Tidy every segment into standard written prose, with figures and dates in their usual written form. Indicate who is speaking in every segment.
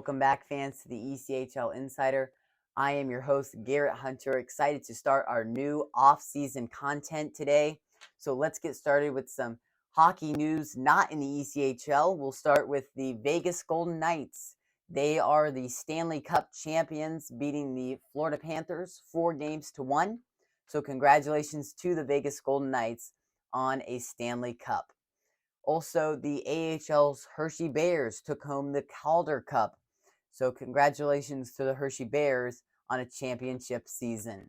Speaker 1: Welcome back, fans, to the ECHL Insider. I am your host, Garrett Hunter, excited to start our new off-season content today. So let's get started with some hockey news not in the ECHL. We'll start with the Vegas Golden Knights. They are the Stanley Cup champions, beating the Florida Panthers 4-1. So congratulations to the Vegas Golden Knights on a Stanley Cup. Also, the AHL's Hershey Bears took home the Calder Cup. So congratulations to the Hershey Bears on a championship season.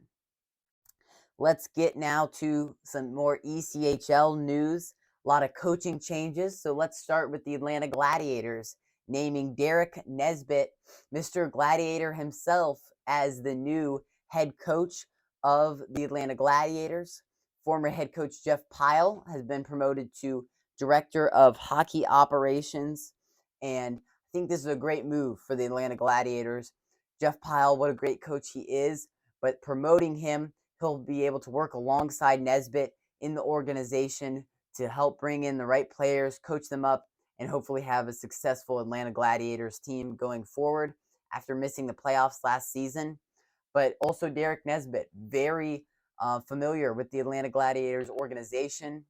Speaker 1: Let's get now to some more ECHL news. A lot of coaching changes. So let's start with the Atlanta Gladiators, naming Derek Nesbitt, Mr. Gladiator himself, as the new head coach of the Atlanta Gladiators. Former head coach Jeff Pyle has been promoted to Director of Hockey Operations, and I think this is a great move for the Atlanta Gladiators. Jeff Pyle, what a great coach he is, but promoting him, he'll be able to work alongside Nesbitt in the organization to help bring in the right players, coach them up, and hopefully have a successful Atlanta Gladiators team going forward after missing the playoffs last season. But also Derek Nesbitt, very familiar with the Atlanta Gladiators organization,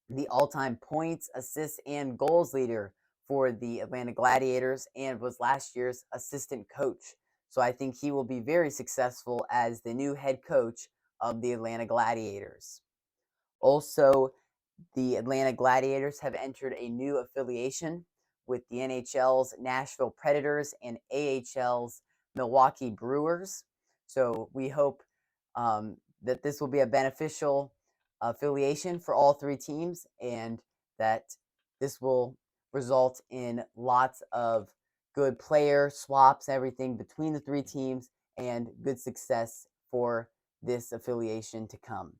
Speaker 1: the all-time points, assists, and goals leader for the Atlanta Gladiators, and was last year's assistant coach. So I think he will be very successful as the new head coach of the Atlanta Gladiators. Also, the Atlanta Gladiators have entered a new affiliation with the NHL's Nashville Predators and AHL's Milwaukee Brewers. So we hope that this will be a beneficial affiliation for all three teams, and that this will result in lots of good player swaps, everything between the three teams, and good success for this affiliation to come.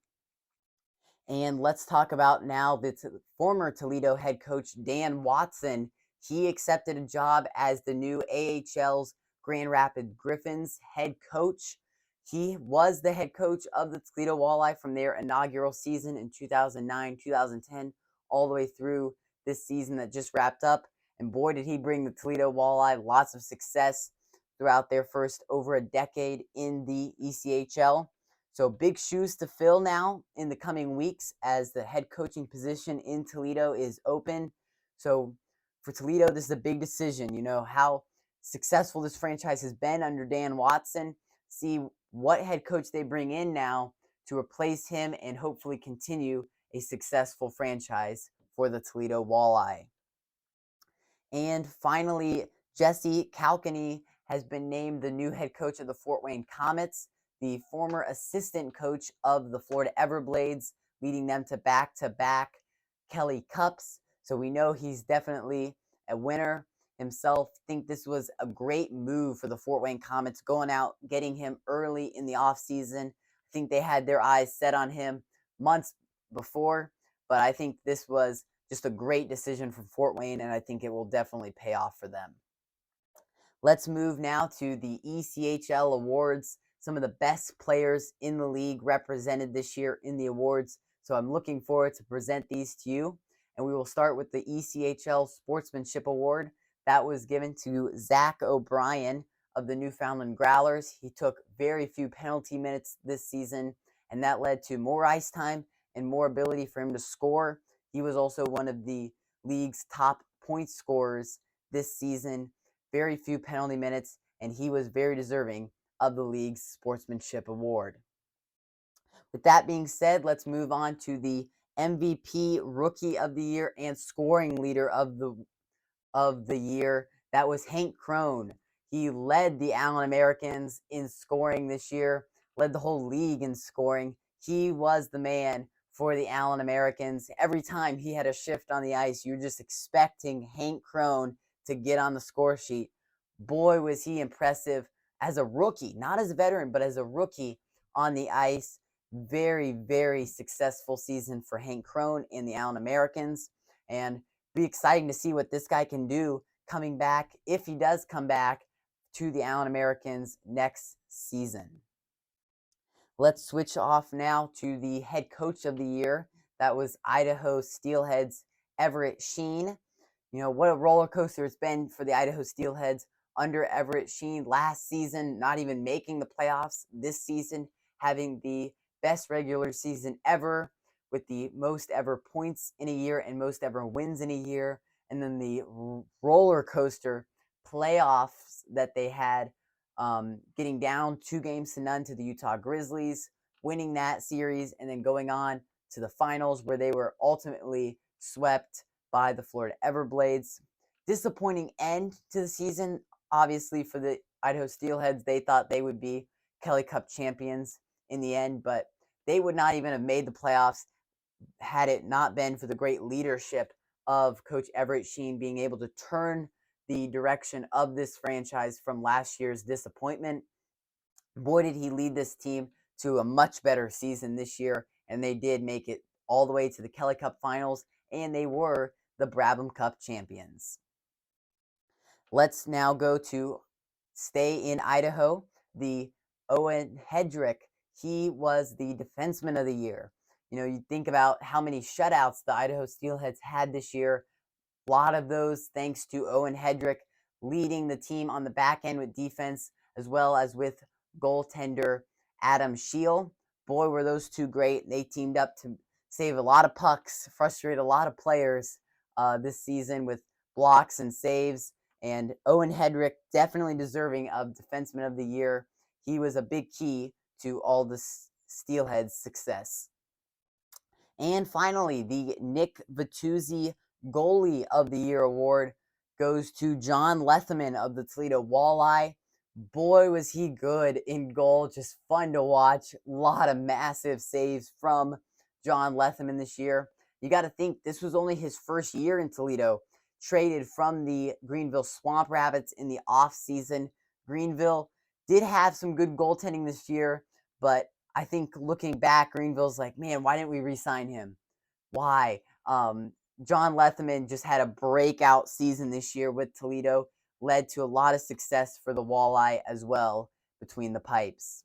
Speaker 1: And let's talk about now the former Toledo head coach Dan Watson. He accepted a job as the new AHL's Grand Rapids Griffins head coach. He was the head coach of the Toledo Walleye from their inaugural season in 2009-2010 all the way through this season that just wrapped up. And boy, did he bring the Toledo Walleye lots of success throughout their first over a decade in the ECHL. So big shoes to fill now in the coming weeks as the head coaching position in Toledo is open. So for Toledo, this is a big decision. You know how successful this franchise has been under Dan Watson. See what head coach they bring in now to replace him and hopefully continue a successful franchise for the Toledo Walleye. And finally, Jesse Kalkany has been named the new head coach of the Fort Wayne Komets, the former assistant coach of the Florida Everblades, leading them to back-to-back Kelly Cups. So we know he's definitely a winner himself. Think this was a great move for the Fort Wayne Komets, going out, getting him early in the offseason. I think they had their eyes set on him months before, but I think this was just a great decision from Fort Wayne, and I think it will definitely pay off for them. Let's move now to the ECHL awards. Some of the best players in the league represented this year in the awards. So I'm looking forward to present these to you. And we will start with the ECHL Sportsmanship Award. That was given to Zach O'Brien of the Newfoundland Growlers. He took very few penalty minutes this season, and that led to more ice time and more ability for him to score. He was also one of the league's top point scorers this season. Very few penalty minutes, and he was very deserving of the league's Sportsmanship Award. With that being said, let's move on to the MVP, Rookie of the Year, and Scoring Leader of the Year. That was Hank Crone. He led the Allen Americans in scoring this year, led the whole league in scoring. He was the man for the Allen Americans. Every time he had a shift on the ice, you were just expecting Hank Crone to get on the score sheet. Boy, was he impressive as a rookie, not as a veteran, but as a rookie on the ice. Very, very successful season for Hank Crone and the Allen Americans. And be exciting to see what this guy can do coming back, if he does come back, to the Allen Americans next season. Let's switch off now to the head coach of the year. That was Idaho Steelheads' Everett Sheen. You know, what a roller coaster it's been for the Idaho Steelheads under Everett Sheen last season, not even making the playoffs. This season, having the best regular season ever with the most ever points in a year and most ever wins in a year. And then the roller coaster playoffs that they had, getting down 2-0 to the Utah Grizzlies, winning that series, and then going on to the finals where they were ultimately swept by the Florida Everblades. Disappointing end to the season, obviously, for the Idaho Steelheads. They thought they would be Kelly Cup champions in the end, but they would not even have made the playoffs had it not been for the great leadership of Coach Everett Sheen being able to turn the direction of this franchise from last year's disappointment. Boy, did he lead this team to a much better season this year, and they did make it all the way to the Kelly Cup finals, and they were the Brabham Cup champions. Let's now go to stay in Idaho. The Owen Hedrick, he was the defenseman of the year. You know, you think about how many shutouts the Idaho Steelheads had this year. A lot of those thanks to Owen Hedrick leading the team on the back end with defense, as well as with goaltender Adam Scheel. Boy, were those two great. They teamed up to save a lot of pucks, frustrate a lot of players this season with blocks and saves. And Owen Hedrick, definitely deserving of Defenseman of the Year. He was a big key to all the Steelheads' success. And finally, the Nick Vituzzi Goalie of the Year award goes to John Letheman of the Toledo Walleye. Boy, was he good in goal. Just fun to watch. A lot of massive saves from John Letheman this year. You got to think this was only his first year in Toledo. Traded from the Greenville Swamp Rabbits in the offseason. Greenville did have some good goaltending this year, but I think looking back, Greenville's like, man, why didn't we re-sign him? Why? John Letheman just had a breakout season this year with Toledo, led to a lot of success for the Walleye as well between the pipes.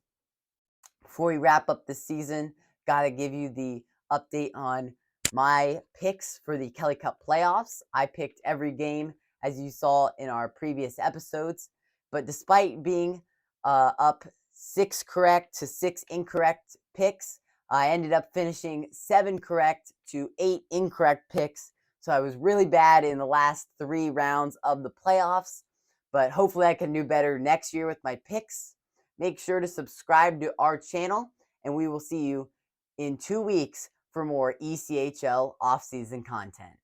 Speaker 1: Before we wrap up the season, got to give you the update on my picks for the Kelly Cup playoffs. I picked every game, as you saw in our previous episodes, but despite being up 6 correct to 6 incorrect picks, I ended up finishing 7 correct to 8 incorrect picks. So I was really bad in the last 3 rounds of the playoffs, but hopefully I can do better next year with my picks. Make sure to subscribe to our channel, and we will see you in 2 weeks for more ECHL offseason content.